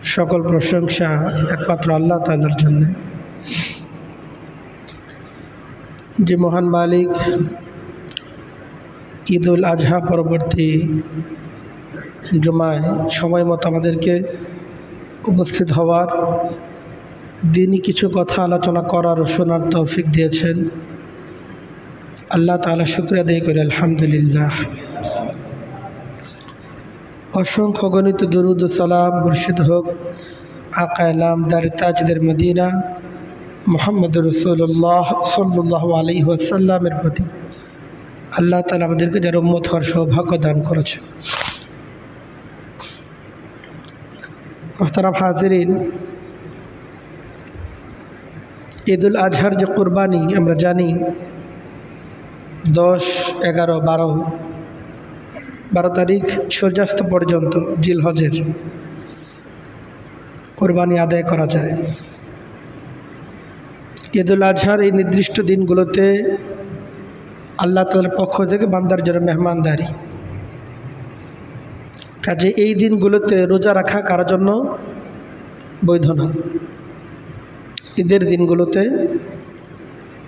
সকল প্রশংসা একমাত্র আল্লাহ তাআলার জন্য, যে মহান মালিক ঈদ উল আজহা পরবর্তী জুমায় সময় মতো আমাদেরকে উপস্থিত হওয়ার, দিনই কিছু কথা আলোচনা করার ও শোনার তৌফিক দিয়েছেন। আল্লাহ তাআলা শুকরিয়া আদায় করি, আলহামদুলিল্লাহ। অসংখ্য গণিত দরুদ ও সালাম বর্ষিত হোক আকায়ে নামদার তাজদার মদিনা মুহাম্মদুর রাসূলুল্লাহ সাল্লাল্লাহু আলাইহি ওয়াসাল্লামের প্রতি। আল্লাহ তাআলা আমাদেরকে যার উম্মত হওয়ার সৌভাগ্য দান করেছে। মোহতারাম হাজিরিন, ঈদ উল আজহার যে কুরবানি আমরা জানি 10, 11, 12 তারিখ সূর্যাস্ত পর্যন্ত জিলহজের কুরবানি আদায় করা যায়। ঈদ উল আজহার এই নির্দিষ্ট দিনগুলোতে আল্লাহ তাআলার পক্ষ থেকে বান্দার জন্য মেহমানদারি, কাজে এই দিনগুলোতে রোজা রাখা কারোর জন্য বৈধ না। ঈদের দিনগুলোতে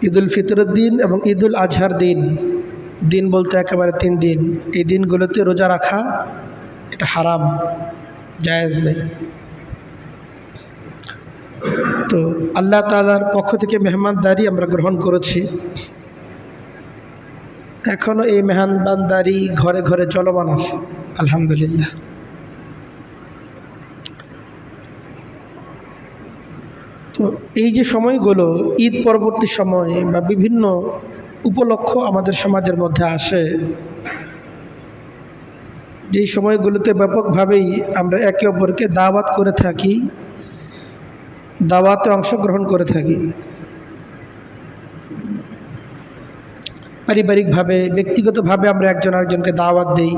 ঈদ উল ফিতরের দিন এবং ঈদ উল আজহার দিন বলতে একেবারে 3 দিন, এই দিনগুলোতে রোজা রাখা এটা হারাম, জায়েজ নেই। তো আল্লাহ তাআলার পক্ষ থেকে মেহমানদারি আমরা গ্রহণ করেছি, এখনও এই মেহমানদারি ঘরে ঘরে চলমান আছে, আলহামদুলিল্লাহ। তো এই যে সময়গুলো ঈদ পরবর্তী সময় বা বিভিন্ন উপলক্ষ আমাদের সমাজের মধ্যে আসে, যেই সময়গুলোতে ব্যাপকভাবেই আমরা একে অপরকে দাওয়াত করে থাকি, দাওয়াতে অংশগ্রহণ করে থাকি। পারিবারিকভাবে, ব্যক্তিগতভাবে আমরা একজন আরেকজনকে দাওয়াত দিই,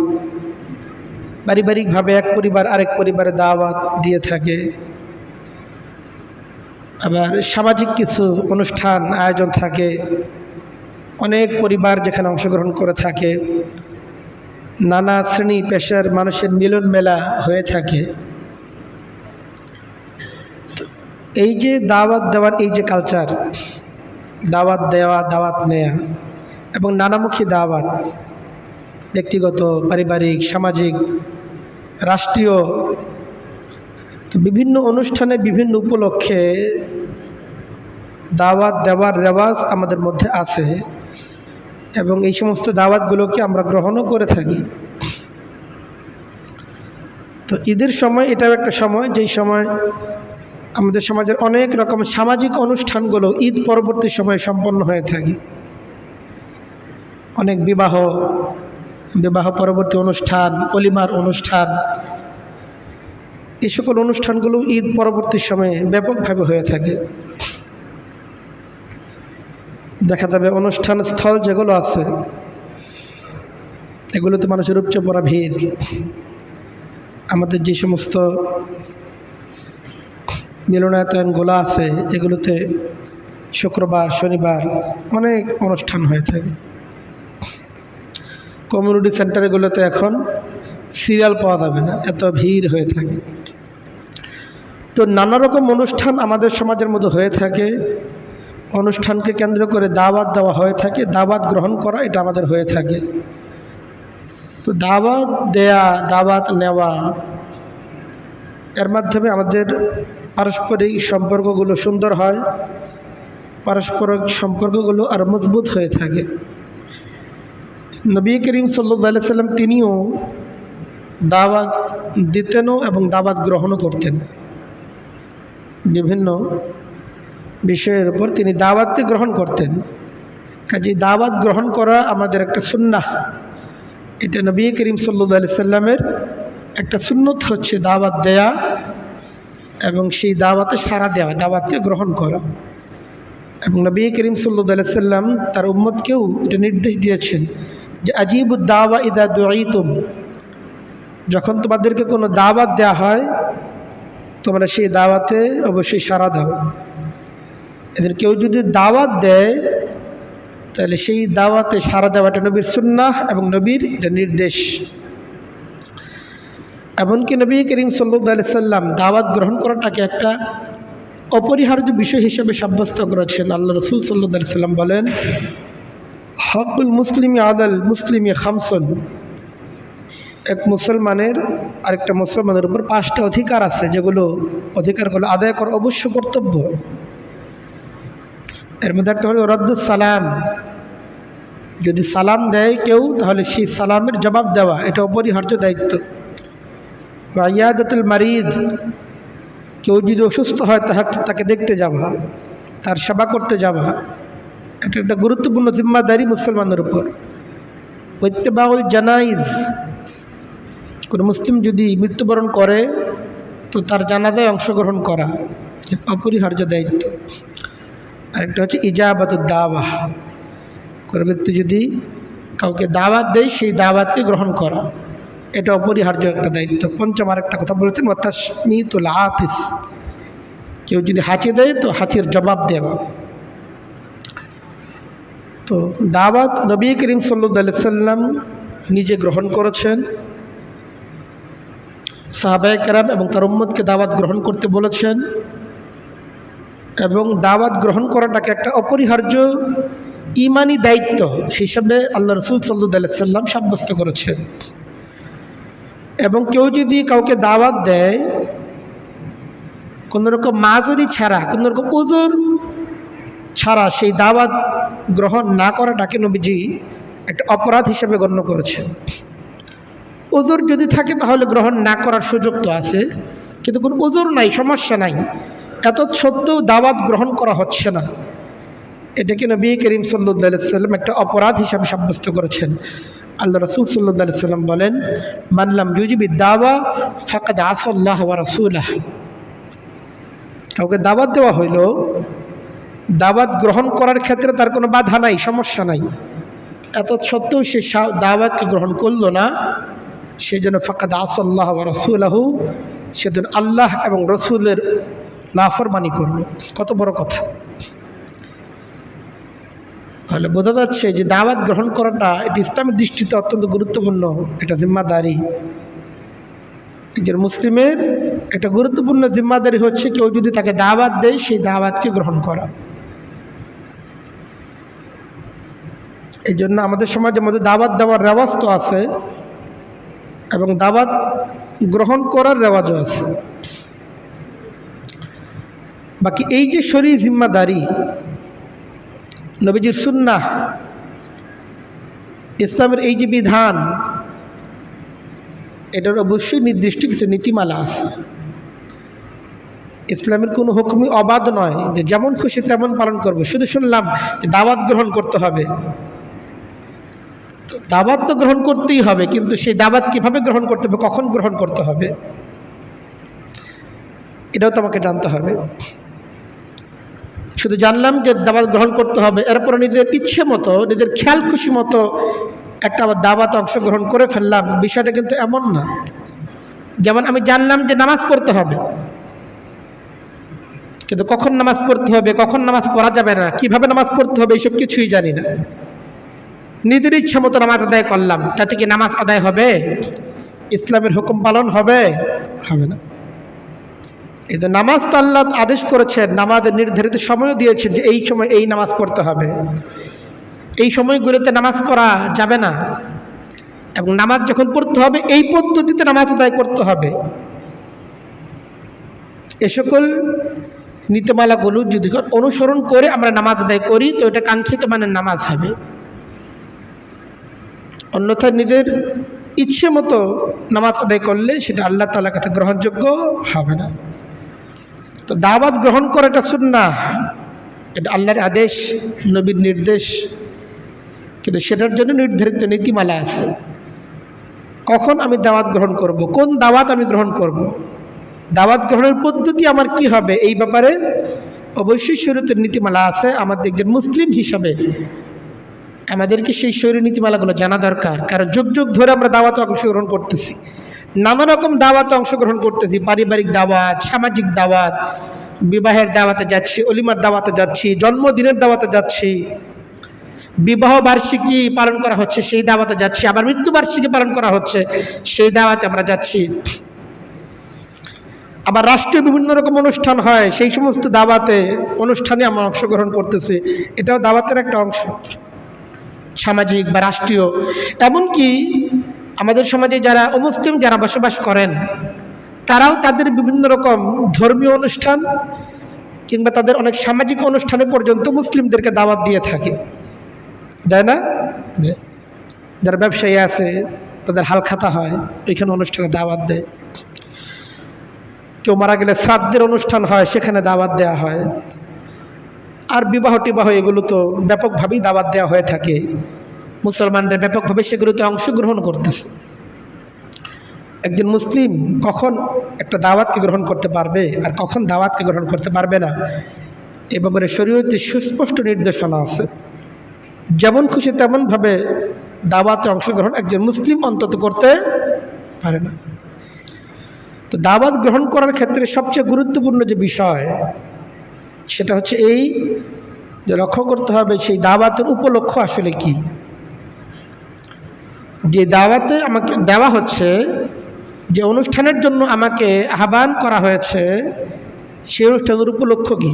পারিবারিকভাবে এক পরিবার আরেক পরিবারে দাওয়াত দিয়ে থাকে। আবার সামাজিক কিছু অনুষ্ঠান আয়োজন থাকে, অনেক পরিবার যেখানে অংশগ্রহণ করে থাকে, নানা শ্রেণী পেশার মানুষের মিলন মেলা হয়ে থাকে। এই যে দাওয়াত দেওয়ার এই যে কালচার, দাওয়াত দেওয়া, দাওয়াত নেয়া এবং নানামুখী দাওয়াত, ব্যক্তিগত, পারিবারিক, সামাজিক, রাষ্ট্রীয়, বিভিন্ন অনুষ্ঠানে বিভিন্ন উপলক্ষে দাওয়াত দেওয়ার রেওয়াজ আমাদের মধ্যে আছে এবং এই সমস্ত দাওয়াতগুলোকে আমরা গ্রহণও করে থাকি। তো ঈদের সময় এটাও একটা সময়, যেই সময় আমাদের সমাজের অনেক রকম সামাজিক অনুষ্ঠানগুলো ঈদ পরবর্তী সময়ে সম্পন্ন হয়ে থাকে। অনেক বিবাহ পরবর্তী অনুষ্ঠান, ওলিমার অনুষ্ঠান, এই সকল অনুষ্ঠানগুলো ঈদ পরবর্তী সময়ে ব্যাপকভাবে হয়ে থাকে। দেখা যাবে অনুষ্ঠান স্থল যেগুলো আছে এগুলোতে মানুষের উপচে পড়া ভিড়। আমাদের যে সমস্ত মিলনায়তনগুলো আছে এগুলোতে শুক্রবার, শনিবার অনেক অনুষ্ঠান হয়ে থাকে। কমিউনিটি সেন্টারগুলোতে এখন সিরিয়াল পাওয়া যাবে না, এত ভিড় হয়ে থাকে। তো নানা রকম অনুষ্ঠান আমাদের সমাজের মধ্যে হয়ে থাকে, অনুষ্ঠানকে কেন্দ্র করে দাওয়াত দেওয়া হয়ে থাকে, দাওয়াত গ্রহণ করা এটা আমাদের হয়ে থাকে। তো দাওয়াত দেয়া, দাওয়াত নেওয়া, এর মাধ্যমে আমাদের পারস্পরিক সম্পর্কগুলো সুন্দর হয়, পারস্পরিক সম্পর্কগুলো আর মজবুত হয়ে থাকে। নবী করিম সাল্লাল্লাহু আলাইহি সাল্লাম তিনিও দাওয়াত দিতেনও এবং দাওয়াত গ্রহণও করতেন। বিভিন্ন বিষয়ের উপর তিনি দাওয়াতকে গ্রহণ করতেন। কাজে দাওয়াত গ্রহণ করা আমাদের একটা সুন্নাহ, এটা নবী করিম সাল্লাল্লাহু আলাইহি সাল্লামের একটা সুন্নত হচ্ছে দাওয়াত দেয়া এবং সেই দাওয়াতে সাড়া দেওয়া, দাওয়াতকে গ্রহণ করা। এবং নবী করিম সাল্লাল্লাহু আলাইহি সাল্লাম তার উম্মতকেও এটা নির্দেশ দিয়েছেন যে আজিবুদ দাওয়া ইদা দুঈতুম, যখন তোমাদেরকে কোনো দাওয়াত দেওয়া হয় তোমরা সেই দাওয়াতে অবশ্যই সাড়া দাও। এদের কেউ যদি দাওয়াত দেয় তাহলে সেই দাওয়াতে সাড়া দেওয়াটা নবীর সুন্নাহ এবং নবীর এটা নির্দেশ। এমনকি নবী করিম সাল্লাল্লাহু আলাইহি সাল্লাম দাওয়াত গ্রহণ করাটাকে একটা অপরিহার্য বিষয় হিসেবে সাব্যস্ত করেছেন। আল্লাহ রসুল সাল্লাল্লাহু আলাইহি সাল্লাম বলেন, হকুল মুসলিমি আদাল মুসলিমি খামসুন, এক মুসলমানের আরেকটা মুসলমানের উপর 5টা অধিকার আছে, যেগুলো অধিকারগুলো আদায় করা অবশ্য কর্তব্য। এর মধ্যে একটা হলো রদ্দুস সালাম, যদি সালাম দেয় কেউ তাহলে সেই সালামের জবাব দেওয়া, এটা অপরিহার্য দায়িত্ব। বা ইয়াদাতুল মারিদ, কেউ যদি অসুস্থ হয় তাকে দেখতে যাওয়া, তার সেবা করতে যাওয়া, এটা একটা গুরুত্বপূর্ণ জিম্মাদারি মুসলমানের উপর। ইত্তেবাউল জানাইজ, কোনো মুসলিম যদি মৃত্যুবরণ করে তো তার জানাজায় অংশগ্রহণ করা অপরিহার্য দায়িত্ব। আরেকটা হচ্ছে ইজাবাতুদ দাওয়াহ, কোনো ব্যক্তি যদি কাউকে দাওয়াত দেয় সেই দাওয়াতকে গ্রহণ করা, এটা অপরিহার্য একটা দায়িত্ব। পঞ্চম আরেকটা কথা বলেছেন, ওয়াতাসমিতুল আতিস, কেউ যদি হাঁচি দেয় তো হাঁচির জবাব দেওয়া। তো দাওয়াত নবী করিম সাল্লাল্লাহু আলাইহি সাল্লাম নিজে গ্রহণ করেছেন, সাহাবায়ে কেরাম এবং তার উম্মতকে দাওয়াত গ্রহণ করতে বলেছেন, এবং দাওয়াত গ্রহণ করাটাকে একটা অপরিহার্য ঈমানি দায়িত্ব হিসাবে আল্লাহ রসুল সাল্লাল্লাহু আলাইহি সাল্লাম সাব্যস্ত করেছেন। এবং কেউ যদি কাউকে দাওয়াত দেয় কোনোরকম মাজুরি ছাড়া, কোনোরকম উযর ছাড়া, সেই দাওয়াত গ্রহণ না করাটাকে নবীজি একটা অপরাধ হিসেবে গণ্য করেছেন। উযর যদি থাকে তাহলে গ্রহণ না করার সুযোগ তো আছে, কিন্তু কোনো উযর নাই, সমস্যা নাই, এত সত্ত্বেও দাওয়াত গ্রহণ করা হচ্ছে না, এটাকে নবী করিম সাল্লাল্লাহু আলাইহি সাল্লাম একটা অপরাধ হিসাবে সাব্যস্ত করেছেন। আল্লাহ রসুল সাল্লাল্লাহু আলাইহি সাল্লাম বলেন, মান লাম ইউজিবি দাওয়া ফাকাদ আসাল্লাহ ওয়া রাসূলাহ, কাউকে দাওয়াত দেওয়া হইল, দাওয়াত গ্রহণ করার ক্ষেত্রে তার কোনো বাধা নাই, সমস্যা নাই, এত সত্ত্বেও সে দাওয়াতকে গ্রহণ করলো না, সেই জন্য ফাকাদ আসাল্লাহ ওয়া রাসূলাহু, সেদিন আল্লাহ এবং রসুলের নাফরমানি করল। কত বড় কথা! তাহলে বোঝা যাচ্ছে যে দাওয়াত গ্রহণ করাটা এটি ইসলামের দৃষ্টিতে অত্যন্ত গুরুত্বপূর্ণ, এটা জিম্মাদারি। একজন মুসলিমের একটা গুরুত্বপূর্ণ জিম্মাদারি হচ্ছে কেউ যদি তাকে দাওয়াত দেয় সেই দাওয়াতকে গ্রহণ করা। এই জন্য আমাদের সমাজের মধ্যে দাওয়াত দেওয়ার রেওয়াজ তো আছে এবং দাওয়াত গ্রহণ করার রেওয়াজও আছে। বাকি এই যে শরঈ জিম্মাদারি, নবীজির সুন্নাহ, ইসলামের এই যে বিধান, এটার অবশ্যই নির্দিষ্ট কিছু নীতিমালা আছে। ইসলামের কোনো হুকুমই অবাধ নয় যে যেমন খুশি তেমন পালন করবে। শুধু শুনলাম যে দাওয়াত গ্রহণ করতে হবে, দাওয়াত তো গ্রহণ করতেই হবে, কিন্তু সেই দাওয়াত কিভাবে গ্রহণ করতে হবে, কখন গ্রহণ করতে হবে, এটাও তো আমাকে জানতে হবে। শুধু জানলাম যে দাওয়াত গ্রহণ করতে হবে, এরপরে নিজের ইচ্ছে মতো, নিজের খেয়াল খুশি মতো একটা আবার দাওয়াত অংশগ্রহণ করে ফেললাম, বিষয়টা কিন্তু এমন না। যেমন আমি জানলাম যে নামাজ পড়তে হবে, কিন্তু কখন নামাজ পড়তে হবে, কখন নামাজ পড়া যাবে না, কিভাবে নামাজ পড়তে হবে, এইসব কিছুই জানি না। নিজের ইচ্ছা মতো নামাজ আদায় করলাম, তাতে কি নামাজ আদায় হবে? ইসলামের হুকুম পালন হবে? হবে না। এই যে নামাজ তো আল্লাহ আদেশ করেছেন, নামাজের নির্ধারিত সময়ও দিয়েছেন যে এই সময় এই নামাজ পড়তে হবে, এই সময়গুলোতে নামাজ পড়া যাবে না, এবং নামাজ যখন পড়তে হবে এই পদ্ধতিতে নামাজ আদায় করতে হবে। এ সকল নীতিমালাগুলো যদি অনুসরণ করে আমরা নামাজ আদায় করি তো এটা কাঙ্ক্ষিত মানের নামাজ হবে। অন্যথায় নিজের ইচ্ছে মতো নামাজ আদায় করলে সেটা আল্লাহ তাআলার কাছে গ্রহণযোগ্য হবে না। তো দাওয়াত গ্রহণ করাটা সুন্নাহ, এটা আল্লাহর আদেশ, নবীর নির্দেশ, কিন্তু সেটার জন্য নির্ধারিত নীতিমালা আছে। কখন আমি দাওয়াত গ্রহণ করব, কোন দাওয়াত আমি গ্রহণ করব, দাওয়াত গ্রহণের পদ্ধতি আমার কি হবে, এই ব্যাপারে অবশ্যই শরীয়তের নীতিমালা আছে। আমাদের একজন মুসলিম হিসাবে আমাদেরকে সেই শরীয় নীতিমালাগুলো জানা দরকার, কারণ যুগ যুগ ধরে আমরা দাওয়াতে অংশগ্রহণ করতেছি, নানা রকম দাওয়াতে অংশগ্রহণ করতেছি, পারিবারিক দাওয়াত, সামাজিক দাওয়াত, বিবাহের দাওয়াতে যাচ্ছি, অলিমার দাওয়াতে যাচ্ছি, জন্মদিনের দাওয়াতে যাচ্ছি, বিবাহ বার্ষিকী পালন করা হচ্ছে সেই দাওয়াতে যাচ্ছি, আবার মৃত্যুবার্ষিকী পালন করা হচ্ছে সেই দাওয়াতে আমরা যাচ্ছি। আবার রাষ্ট্রীয় বিভিন্ন রকম অনুষ্ঠান হয়, সেই সমস্ত দাওয়াতে অনুষ্ঠানে আমরা অংশগ্রহণ করতেছি, এটাও দাওয়াতের একটা অংশ, সামাজিক বা রাষ্ট্রীয়। এমনকি আমাদের সমাজে যারা অমুসলিম যারা বসবাস করেন, তারাও তাদের বিভিন্ন রকম ধর্মীয় অনুষ্ঠান কিংবা তাদের অনেক সামাজিক অনুষ্ঠানে পর্যন্ত মুসলিমদেরকে দাওয়াত দিয়ে থাকে, দেয় না? যারা ব্যবসায়ী আছে তাদের হালখাতা হয়, ওইখানে অনুষ্ঠানে দাওয়াত দেয়। কেউ মারা গেলে শ্রাদ্ধের অনুষ্ঠান হয়, সেখানে দাওয়াত দেওয়া হয়। আর বিবাহ টিবাহ এগুলো তো ব্যাপকভাবেই দাওয়াত দেওয়া হয়ে থাকে, মুসলমানরা ব্যাপকভাবে সেগুলোতে অংশগ্রহণ করতেছে। একজন মুসলিম কখন একটা দাওয়াতকে গ্রহণ করতে পারবে আর কখন দাওয়াতকে গ্রহণ করতে পারবে না, এ ব্যাপারে শরীয়তে সুস্পষ্ট নির্দেশনা আছে। যেমন খুশি তেমনভাবে দাওয়াতে অংশগ্রহণ একজন মুসলিম অন্তত করতে পারে না। তো দাওয়াত গ্রহণ করার ক্ষেত্রে সবচেয়ে গুরুত্বপূর্ণ যে বিষয়, সেটা হচ্ছে এই যে লক্ষ্য করতে হবে সেই দাওয়াতের উপলক্ষ আসলে কি। যে দাওয়াতে আমাকে দেওয়া হচ্ছে, যে অনুষ্ঠানের জন্য আমাকে আহ্বান করা হয়েছে, সেই অনুষ্ঠানের উপলক্ষ কি।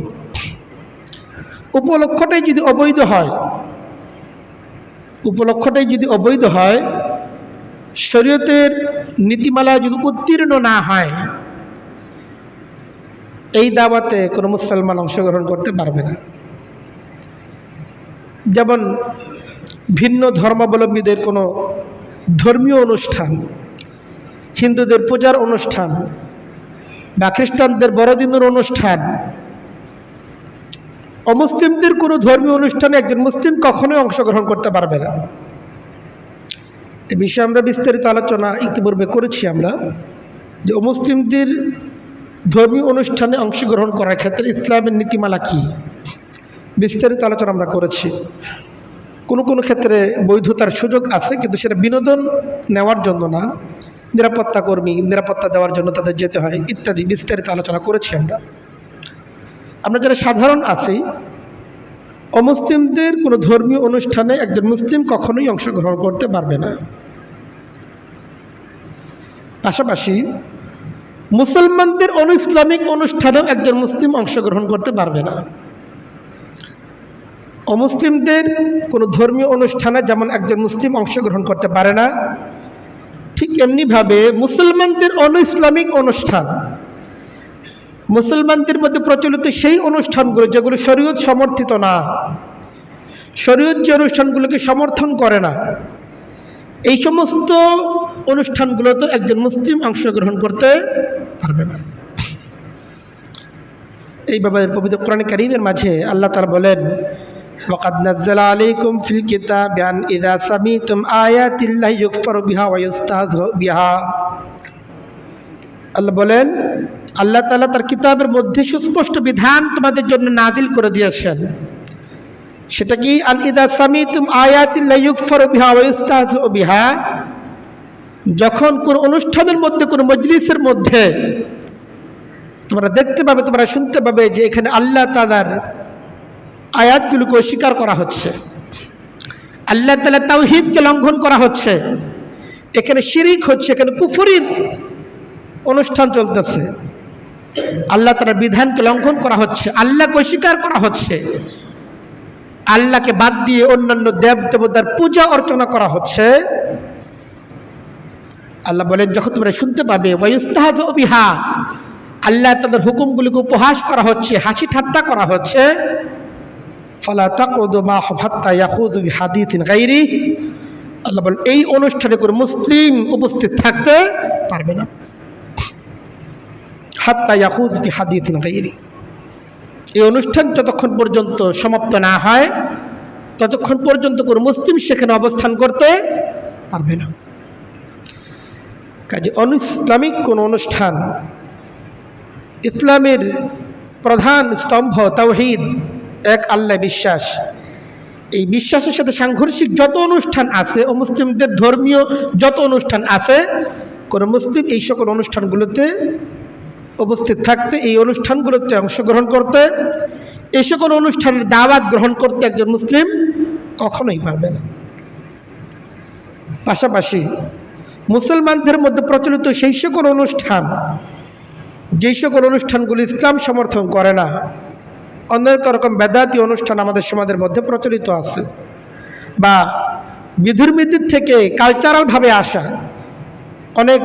উপলক্ষটাই যদি অবৈধ হয়, উপলক্ষটাই যদি অবৈধ হয়, শরীয়তের নীতিমালায় যদি উত্তীর্ণ না হয়, এই দাওয়াতে কোনো মুসলমান অংশগ্রহণ করতে পারবে না। যেমন ভিন্ন ধর্মাবলম্বীদের কোনো ধর্মীয় অনুষ্ঠান, হিন্দুদের পূজার অনুষ্ঠান বা খ্রিস্টানদের বড়দিনের অনুষ্ঠান, অমুসলিমদের কোনো ধর্মীয় অনুষ্ঠানে একজন মুসলিম কখনোই অংশগ্রহণ করতে পারবে না। এ বিষয়ে আমরা বিস্তারিত আলোচনা ইতিপূর্বে করেছি আমরা, যে অমুসলিমদের ধর্মীয় অনুষ্ঠানে অংশগ্রহণ করার ক্ষেত্রে ইসলামের নীতিমালা কী, বিস্তারিত আলোচনা আমরা করেছি। কোনো কোনো ক্ষেত্রে বৈধতার সুযোগ আছে, কিন্তু সেটা বিনোদন নেওয়ার জন্য না, নিরাপত্তা কর্মী নিরাপত্তা দেওয়ার জন্য তাদের যেতে হয় ইত্যাদি বিস্তারিত আলোচনা করেছি আমরা। আমরা যারা সাধারণ আছি, অমুসলিমদের কোনো ধর্মীয় অনুষ্ঠানে একজন মুসলিম কখনোই অংশগ্রহণ করতে পারবে না। পাশাপাশি মুসলমানদের ইসলামিক অনুষ্ঠানেও একজন মুসলিম অংশগ্রহণ করতে পারবে না। অমুসলিমদের কোনো ধর্মীয় অনুষ্ঠানে যেমন একজন মুসলিম অংশগ্রহণ করতে পারে না, ঠিক এমনিভাবে মুসলমানদের ইসলামিক অনুষ্ঠান, মুসলমানদের মধ্যে প্রচলিত সেই অনুষ্ঠানগুলো যেগুলো শরীয়ত সমর্থিত না, শরীয়ত যে অনুষ্ঠানগুলোকে সমর্থন করে না, এই সমস্ত অনুষ্ঠানগুলোতে একজন মুসলিম অংশগ্রহণ করতে পারবে না। এই ব্যাপারে পবিত্র কোরআন কারীমের মাঝে আল্লাহ তাআলা বলেন, ওয়াকাদ নাযালা আলাইকুম ফিল কিতাবি আন ইযা সামিতুম আয়াতিল্লাহি ইউকফারু বিহা ওয়া ইউস্তাহযাউ বিহা। আল্লাহ বলেন, আল্লাহ তাআলা তার কিতাবের মধ্যে সুস্পষ্ট বিধান তোমাদের জন্য নাজিল করে দিয়েছেন। সেটা কি? আন ইযা সামিতুম আয়াতিল্লাহি ইউকফারু বিহা ওয়া ইউস্তাহযাউ বিহা, যখন কোন অনুষ্ঠানের মধ্যে, কোন মজলিসের মধ্যে তোমরা দেখতে পাবে, তোমরা শুনতে পাবে যে এখানে আল্লাহ তাআলার আয়াতগুলোকে অস্বীকার করা হচ্ছে, আল্লাহ তাআলার তাওহীদকে লঙ্ঘন করা হচ্ছে, এখানে শিরিক হচ্ছে, এখানে কুফরির অনুষ্ঠান চলতেছে, আল্লাহ তাআলার বিধানকে লঙ্ঘন করা হচ্ছে, আল্লাহকে অস্বীকার করা হচ্ছে, আল্লাহকে বাদ দিয়ে অন্যান্য দেব দেবতার পূজা অর্চনা করা হচ্ছে, আল্লাহ বলেন যখন তোমরা শুনতে পাবে ওয়াইস্তাহযাউ বিহা, আল্লাহ তাদের হুকুমগুলিকে উপহাস করা হচ্ছে, হাসি ঠাট্টা করা হচ্ছে, ফালা তাকুদু মাআহুম হাত্তা ইয়াখুযু বিহাদিসিন গায়রি, আল্লাহ বলেন এই অনুষ্ঠানে কোনো মুসলিম উপস্থিত থাকতে পারবে না। হাত্তা ইয়াখুযু বিহাদিসিন গায়রি, এই অনুষ্ঠান যতক্ষণ পর্যন্ত সমাপ্ত না হয় ততক্ষণ পর্যন্ত কোনো মুসলিম সেখানে অবস্থান করতে পারবে না। কাজে ইসলামিক কোনো অনুষ্ঠান, ইসলামের প্রধান স্তম্ভ তাওহীদ, এক আল্লাহ বিশ্বাস, এই বিশ্বাসের সাথে সাংঘর্ষিক যত অনুষ্ঠান আছে, মুসলিমদের ধর্মীয় যত অনুষ্ঠান আছে, কোনো মুসলিম এই সকল অনুষ্ঠানগুলোতে উপস্থিত থাকতে, এই অনুষ্ঠানগুলোতে অংশগ্রহণ করতে, এই সকল অনুষ্ঠানের দাওয়াত গ্রহণ করতে একজন মুসলিম কখনোই পারবে না। পাশাপাশি মুসলমানদের মধ্যে প্রচলিত সেই সকল অনুষ্ঠান যেই সকল অনুষ্ঠানগুলি ইসলাম সমর্থন করে না, অনেক রকম বেদাতি অনুষ্ঠান আমাদের সমাজের মধ্যে প্রচলিত আছে, বা বিধুর্মীতির থেকে কালচারালভাবে আসা অনেক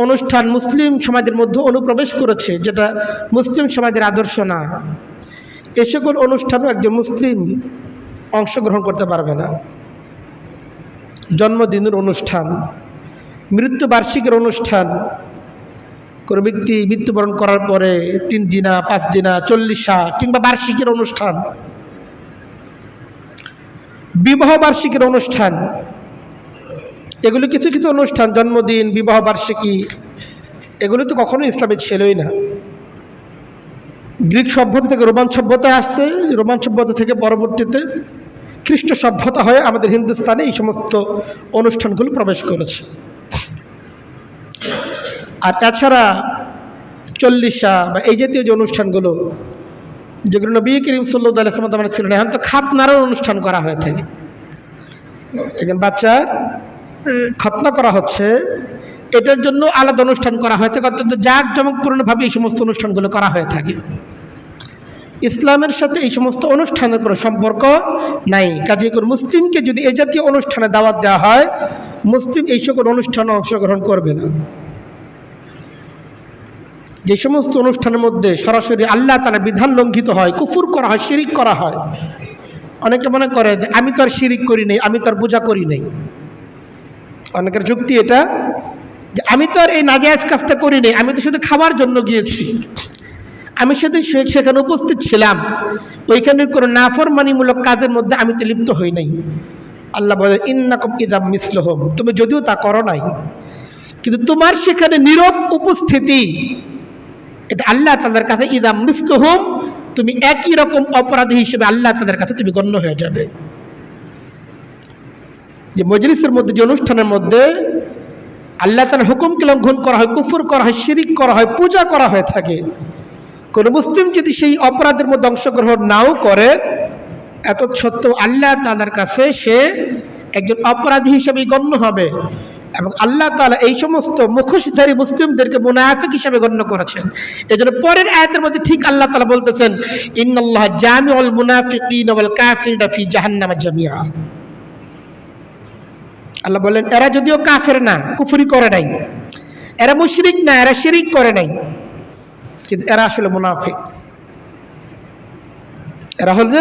অনুষ্ঠান মুসলিম সমাজের মধ্যে অনুপ্রবেশ করেছে, যেটা মুসলিম সমাজের আদর্শ না। এ সকল অনুষ্ঠানও একজন মুসলিম অংশগ্রহণ করতে পারবে না। জন্মদিনের অনুষ্ঠান, মৃত্যুবার্ষিকীর অনুষ্ঠান, কোনো ব্যক্তি মৃত্যুবরণ করার পরে 3 দিনা 5 দিনা 40 কিংবা বার্ষিকীর অনুষ্ঠান, বিবাহ বার্ষিকীর অনুষ্ঠান, এগুলো কিছু কিছু অনুষ্ঠান, জন্মদিন, বিবাহ বার্ষিকী, এগুলো তো কখনো ইসলামে ছিলই না। গ্রিক সভ্যতা থেকে রোমান সভ্যতায় আসছে, রোমান সভ্যতা থেকে পরবর্তীতে খ্রিস্ট সভ্যতা হয়ে আমাদের হিন্দুস্তানে এই সমস্ত অনুষ্ঠানগুলো প্রবেশ করেছে। আর তাছাড়া 40 বা এই জাতীয় যে অনুষ্ঠানগুলো, যেগুলো নবী করিম সাল্লাল্লাহু আলাইহি ওয়াসাল্লাম ছিল না, এখন তো খাতনারও অনুষ্ঠান করা হয়ে থাকে। এখন বাচ্চার খতনা করা হচ্ছে, এটার জন্য আলাদা অনুষ্ঠান করা হয়ে থাকে, অত্যন্ত জাঁকজমকপূর্ণভাবে এই সমস্ত অনুষ্ঠানগুলো করা হয়ে থাকে। ইসলামের সাথে এই সমস্ত অনুষ্ঠানের কোনো সম্পর্ক নাই। কাজে করে মুসলিমকে যদি এই জাতীয় অনুষ্ঠানে দাওয়াত দেওয়া হয়, মুসলিম এই সকল অনুষ্ঠানে অংশগ্রহণ করবে না। যে সমস্ত অনুষ্ঠানের মধ্যে সরাসরি আল্লাহ তাআলার বিধান লঙ্ঘিত হয়, কুফর করা হয়, শিরিক করা হয়। অনেকে মনে করে যে আমি তো আর শিরিক করি নাই, আমি তো আর পূজা করি নাই। অনেকের যুক্তি এটা যে আমি তো আর এই নাজায়েজ কাজটা করি নাই, আমি তো শুধু খাওয়ার জন্য গিয়েছি, আমি সেখানে উপস্থিত ছিলাম, ওইখানে কোনো নাফরমানিমূলক কাজের মধ্যে আমি তো লিপ্ত হই নাই। আল্লাহ বলে ইন্নাকুম ইযা মিসলুহুম, তুমি যদিও তা করো নাই, কিন্তু তোমার সেখানে নীরব উপস্থিতি, এটা আল্লাহ তাআলার কাছে ইযা মিসলুহুম, তুমি একই রকম অপরাধী হিসেবে আল্লাহ তাআলার কাছে তুমি গণ্য হয়ে যাবে। যে মজলিসের মধ্যে, যে অনুষ্ঠানের মধ্যে আল্লাহ তাআলার হুকুমকে লঙ্ঘন করা হয়, কুফর করা হয়, শিরিক করা হয়, পূজা করা হয়ে থাকে, কোন মুসলিম যদি সেই অপরাধের মধ্যে অংশগ্রহণ নাও করে, এত সত্ত্বেও আল্লাহ তাআলার কাছে সে একজন অপরাধী হিসেবে গণ্য হবে। এবং আল্লাহ তাআলা এই সমস্ত মুখোশধারী মুসলিমদেরকে মুনাফিক হিসেবে গণ্য করেছেন। এজন্য পরের আয়াতের মধ্যে ঠিক আল্লাহ তাআলা বলতেছেন ইন্নাল্লাহা জামিউল মুনাফিকিনা ওয়াল কাফিরিনা ফি জাহান্নামা জামিআ। আল্লাহ বলেন এরা যদিও কাফের না, কুফরি করে নাই, এরা মুশরিক না, এরা শিরিক করে নাই, কিন্তু এরা আসলে মুনাফিক, এরা হল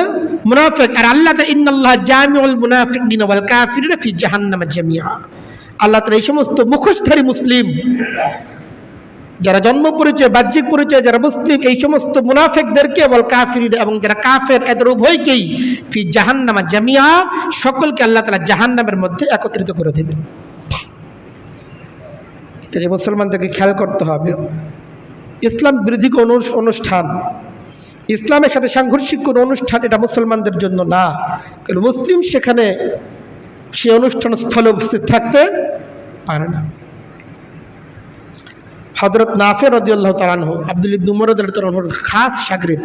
মুনাফিক। আর আল্লাহ তাআলা ইন্নাল্লাহা জামিউল মুনাফিকিনা ওয়াল কাফিরিনা ফি জাহান্নামা জামিআ, আল্লাহ তাআলা এই সমস্ত মুখোশধারী মুসলিম, যারা জন্ম পরিচয়, বাহ্যিক পরিচয় যারা মুসলিম, এই সমস্ত মুনাফিকদেরকে বল কাফির, এবং যারা কাফের, এদের উভয়কেই ফি জাহান্নামা জামিআ, সকলকে আল্লাহ তাআলা জাহান্নামের মধ্যে একত্রিত করে দেবেন। এটা মুসলমানদেরকে খেয়াল করতে হবে। ইসলাম বিরোধী কোনো অনুষ্ঠান, ইসলামের সাথে সাংঘর্ষিক কোনো অনুষ্ঠান, এটা মুসলমানদের জন্য না। কারণ মুসলিম সেখানে সে অনুষ্ঠান স্থলে উপস্থিত থাকতে পারে না। হযরত নাফে রাদিয়াল্লাহু তাআলা আনহু, আব্দুল্লাহ ইবনে উমর রাদিয়াল্লাহু তাআলা আনহুর খাস শাগরিদ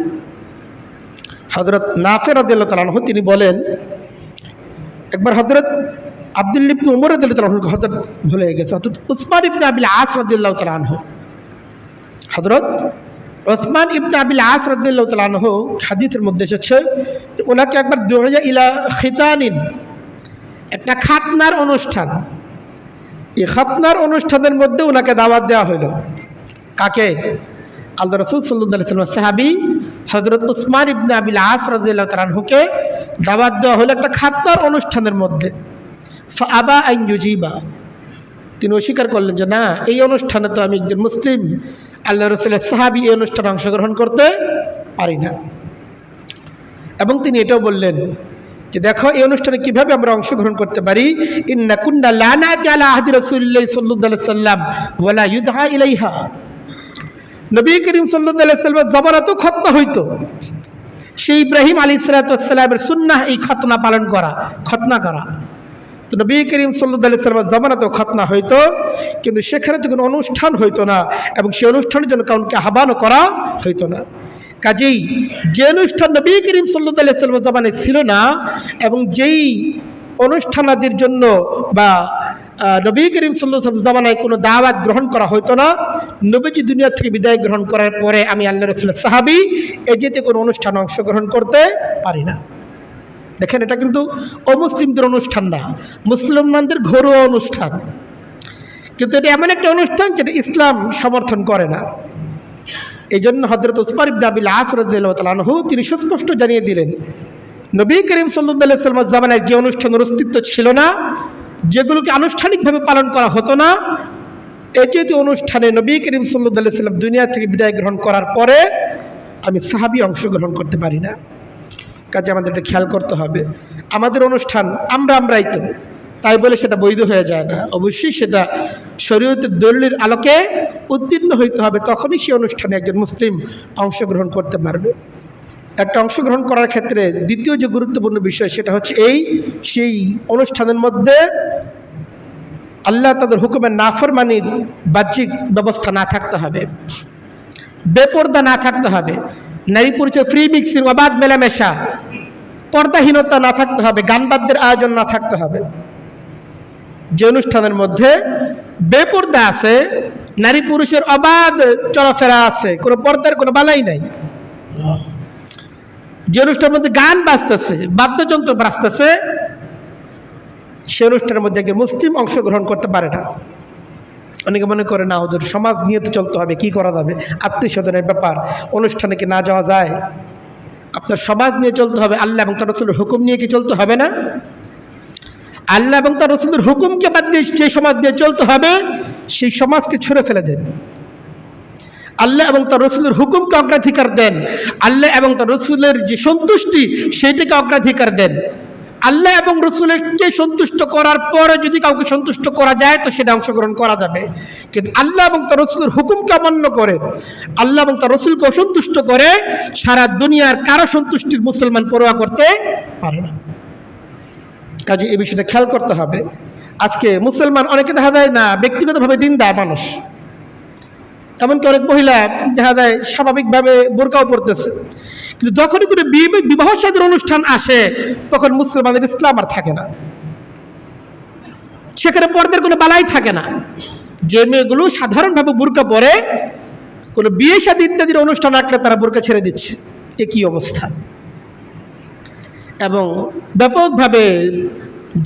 হযরত নাফে রাদিয়াল্লাহু তাআলা আনহু, তিনি বলেন একবার হযরত আব্দুল্লাহ ইবনে উমর রাদিয়াল্লাহু তাআলা আনহু হযরত ভুলে গেছে, হযরত উসমান ইবনে আবিল আস রাদিয়াল্লাহু তাআলা আনহু, হযরত উসমান ইবনে আবিল আস রাদিয়াল্লাহু তাআলা আনহু হাদিসের মধ্যে এসেছে ওনাকে একবার দুআয়া ইলা খিতানিন, একটা খাতনার অনুষ্ঠান, এই খাতনার অনুষ্ঠানের মধ্যে ওনাকে দাওয়াত দেওয়া হলো। কাকে? আল্লাহ রাসূল সাল্লাল্লাহু আলাইহি ওয়াসাল্লাম সাহাবী হযরত উসমান ইবনে আবিল আস রাদিয়াল্লাহু তাআলা আনহুকে দাওয়াত দেওয়া হলো একটা খাতনার অনুষ্ঠানের মধ্যে। ফাআবা আন ইউজিবা, তিনি অস্বীকার করলেন যে না, এই অনুষ্ঠানে তো আমি একজন মুসলিম আল্লাহ রাসূলের সাহাবী, এই অনুষ্ঠানে অংশগ্রহণ করতে পারি না। এবং তিনি এটাও বললেন যে দেখো এই অনুষ্ঠানে কিভাবে আমরা অংশগ্রহণ করতে পারি, ইন্না কুন্না লা নাতি আলা আহদি রাসূলিল্লাহ সাল্লাল্লাহু আলাইহি ওয়াসাল্লাম ওয়া লা ইউদহা ইলাইহা, নবী করিম সাল্লাল্লাহু আলাইহি ওয়াসাল্লামের জামানাতেও খতনা হইতো, সেই ইব্রাহিম আলাইহিস সালাতু ওয়াস সালামের সুন্নাহ এই খতনা পালন করা, খতনা করা। তো নবী করিম সাল্লাল্লাহু আলাইহি ওয়াসাল্লামের জামানাতেও খতনা হইতো, কিন্তু সেখানে তো কোনো অনুষ্ঠান হইতো না, এবং সেই অনুষ্ঠানের জন্য কাউকে আহ্বান করা হইতো না। কাজেই যে অনুষ্ঠান নবী করিম সাল্লাল্লাহু আলাইহি ওয়াসাল্লামের জামানায় ছিল না, এবং যেই অনুষ্ঠানাদির জন্য বা নবী করিম সাল্লাল্লাহু আলাইহি ওয়াসাল্লাম জামানায় কোনো দাওয়াত গ্রহণ করা হতো না। নবীজি দুনিয়া থেকে বিদায় গ্রহণ করার পরে আমি আল্লাহ রাসূলের সাহাবী এই যেতে কোনো অনুষ্ঠানে অংশগ্রহণ করতে পারি না। দেখেন, এটা কিন্তু অমুসলিমদের অনুষ্ঠান না, মুসলমানদের ঘরোয়া অনুষ্ঠান, কিন্তু এটা এমন একটা অনুষ্ঠান যেটা ইসলাম সমর্থন করে না। এই জন্য হযরত উসমান ইবনে আবিল আস রাদিয়াল্লাহু তাআলা আনহু তিনি সুস্পষ্ট জানিয়ে দিলেন, নবী করিম সাল্লাল্লাহু আলাইহি ওয়াসাল্লামের জামানায় যে অনুষ্ঠানের অস্তিত্ব ছিল না, যেগুলোকে আনুষ্ঠানিকভাবে পালন করা হতো না, এই যে অনুষ্ঠানে নবী করিম সাল্লাল্লাহু আলাইহি ওয়াসাল্লাম দুনিয়া থেকে বিদায় গ্রহণ করার পরে আমি সাহাবী অংশগ্রহণ করতে পারি না। কাজে আমাদের এটা খেয়াল করতে হবে। আমাদের অনুষ্ঠান আমরাই তো, তাই বলে সেটা বৈধ হয়ে যায় না। অবশ্যই সেটা শরীয়তের দলিলের আলোকে উত্তীর্ণ হইতে হবে, তখনই সেই অনুষ্ঠানে একজন মুসলিম অংশগ্রহণ করতে পারবে। একটা অংশগ্রহণ করার ক্ষেত্রে দ্বিতীয় যে গুরুত্বপূর্ণ বিষয় সেটা হচ্ছে সেই অনুষ্ঠানের মধ্যে আল্লাহ তাদের হুকুমের নাফরমানির বাহ্যিক ব্যবস্থা না থাকতে হবে, বেপর্দা না থাকতে হবে, নারী পুরুষের ফ্রি মিক্সিং, অবাধ মেলামেশা, পর্দাহীনতা না থাকতে হবে, গান বাদ্যের আয়োজন না থাকতে হবে। যে অনুষ্ঠানের মধ্যে বেপর্দা আছে, নারী পুরুষের অবাধ চলাফেরা আছে, কোনো পর্দার কোনো বালাই নাই, যে অনুষ্ঠানের মধ্যে গান বাজতেছে, বাদ্যযন্ত্র বাজতেছে, সে অনুষ্ঠানের মধ্যে একজন মুসলিম অংশগ্রহণ করতে পারে না। অনেকে মনে করে না, ওদের সমাজ নিয়ে তো চলতে হবে, কি করা যাবে, আত্মীয় স্বজনের ব্যাপার, অনুষ্ঠানে কি না যাওয়া যায়? আপনার সমাজ নিয়ে চলতে হবে, আল্লাহ এবং তার রাসূলের হুকুম নিয়ে কি চলতে হবে না? আল্লাহ এবং তার রাসূলের হুকুমকে বাদ দিয়ে যে সমাজ দিয়ে চলতে হবে, সেই সমাজকে ছুঁড়ে ফেলে দেন। আল্লাহ এবং তার রাসূলের হুকুমকে অগ্রাধিকার দেন, আল্লাহ এবং তার রাসূলের যে সন্তুষ্টি সেইটাকে অগ্রাধিকার দেন। আল্লাহ এবং রাসূলকে সন্তুষ্ট করার পরে যদি কাউকে সন্তুষ্ট করা যায় তো সেটা অংশগ্রহণ করা যাবে, কিন্তু আল্লাহ এবং তার রাসূলের হুকুমকে অমান্য করে, আল্লাহ এবং তার রাসূলকে অসন্তুষ্ট করে সারা দুনিয়ার কারো সন্তুষ্টির মুসলমান পরোয়া করতে পারে না। কাজে এই বিষয়টা খেয়াল করতে হবে। আজকে মুসলমান অনেকে দেখা যায় না ব্যক্তিগতভাবে দিনদার মানুষ, এমনকি অনেক মহিলা দেখা যায় স্বাভাবিকভাবে বোরকাও পরতেছে, কিন্তু যখনই কোনো বিবাহ সাদীর অনুষ্ঠান আসে তখন মুসলমানের ইসলাম আর থাকে না, সেখানে পর্দার কোনো বালাই থাকে না। যে মেয়েগুলো সাধারণভাবে বোরকা পরে, কোনো বিয়ে শাদী ইত্যাদির অনুষ্ঠান রাখলে তারা বোরকা ছেড়ে দিচ্ছে, এ কি অবস্থা! এবং ব্যাপকভাবে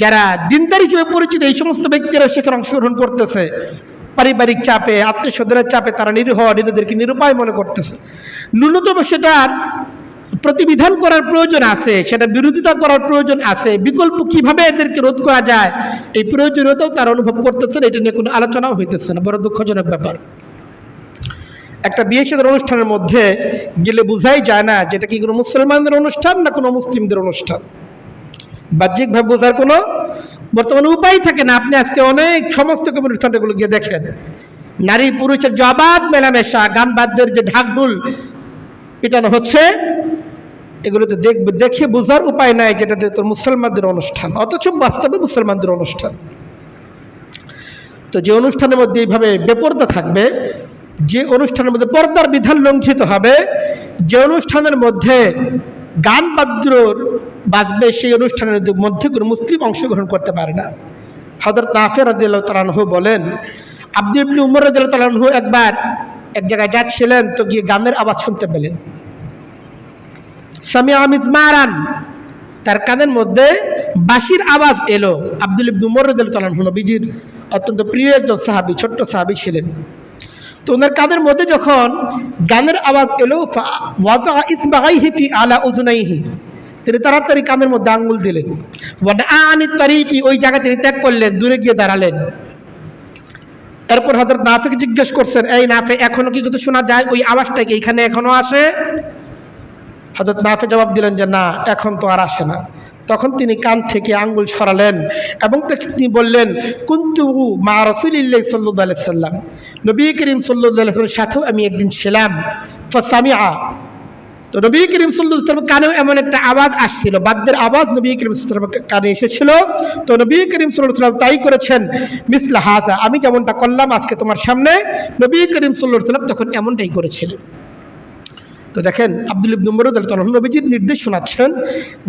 যারা দিনদার হিসেবে পরিচিত এই সমস্ত ব্যক্তিরা সেখানে অংশগ্রহণ করতেছে, পারিবারিক চাপে, আত্মীয় স্বজনের চাপে তারা নিরীহ, নিজেদেরকে নিরুপায় মনে করতেছে। ন্যূনতম সেটার প্রতিবিধান করার প্রয়োজন আছে, সেটা বিরোধিতা করার প্রয়োজন আছে, বিকল্প কিভাবে এদেরকে রোধ করা যায় এই প্রয়োজনীয়তাও তারা অনুভব করতেছেন। এটা নিয়ে কোনো আলোচনাও হইতেছে না, বড় দুঃখজনক ব্যাপার। একটা বিয়ে শাদীর অনুষ্ঠানের মধ্যে গেলে বোঝাই যায় না যেটা কি কোনো মুসলমানদের অনুষ্ঠান না কোনো মুসলিমদের অনুষ্ঠান। বাহ্যিকভাবে বোঝার কোনো বর্তমানে উপায় থাকে না। আপনি আজকে অনেক সমস্ত অনুষ্ঠানগুলো গিয়ে দেখেন, নারী পুরুষের যে অবাধ মেলামেশা, গান বাদ্যের যে ঢাকঢোল পিটানো হচ্ছে, এগুলোতে দেখে বোঝার উপায় নাই যেটা মুসলমানদের অনুষ্ঠান, অথচ বাস্তবে মুসলমানদের অনুষ্ঠান। তো যে অনুষ্ঠানের মধ্যে এইভাবে বেপর্দা থাকবে, যে অনুষ্ঠানের মধ্যে পর্দার বিধান লঙ্ঘিত হবে, যে অনুষ্ঠানের মধ্যে গান বাদ্যর বাজবে, সেই অনুষ্ঠানের মধ্যে কোনো মুসলিম অংশগ্রহণ করতে পারে না। হযরত নাফি রাদিয়াল্লাহু তাআলা আনহু বলেন, আব্দুল্লাহ ইবনে উমর রাদিয়াল্লাহু তাআলা আনহু একবার এক জায়গায় যাচ্ছিলেন, তো গিয়ে গানের আওয়াজ শুনতে পেলেন। সামিআ মিজমারান, তার কানের মধ্যে বাঁশির আওয়াজ এলো। আব্দুল্লাহ ইবনে উমর রাদিয়াল্লাহু তাআলা আনহু নবীজির অত্যন্ত প্রিয় একজন সাহাবী, ছোট্ট সাহাবী ছিলেন। তো ওনার কানের মধ্যে যখন গানের আওয়াজ এলো, ওয়াযা ইসবাগাইহি ফি আলা উযুনাইহি, তিনি তাড়াতাড়ি কানের মধ্যে আঙ্গুল দিলেন। ওয়াদআনি তারিকি, ওই জায়গা তিনি ত্যাগ করলেন, দূরে গিয়ে দাঁড়ালেন। এরপর হযরত নাফিকে জিজ্ঞেস করছেন, এই নাফি, এখনো কি কিছু শোনা যায়? ওই আওয়াজটা কি এখানে এখনো আসে? হযরত নাফি জবাব দিলেন যে না, এখন তো আর আসে না। তখন তিনি কান থেকে আঙ্গুল সরালেন এবং তিনি বললেন, কুনতু মা রাসূলিল্লাহি সাল্লাল্লাহু আলাইহি সাল্লাম, নবী করিম সাল্লাল্লাহু আলাইহি সাল্লামের সাথেও আমি একদিন ছিলাম। ফাসামিআ, তো নবী করিম সাল্লাল্লাহু আলাইহি সাল্লামের কানেও এমন একটা আওয়াজ আসছিল, বাদ্যের আওয়াজ নবী করিম সাল্লাল্লাহু আলাইহি সাল্লামের কানে এসেছিল। তো নবী করিম সাল্লাল্লাহু আলাইহি সাল্লাম তাই করেছেন, মিসলা হাযা, আমি যেমনটা করলাম আজকে তোমার সামনে, নবী করিম সাল্লাল্লাহু আলাইহি সাল্লাম তখন এমনটাই করেছিলেন। তো দেখেন, আব্দুল্লাহ ইবনে উমর রাদিয়াল্লাহু তাআলা নবীজির নির্দেশ শোনাচ্ছেন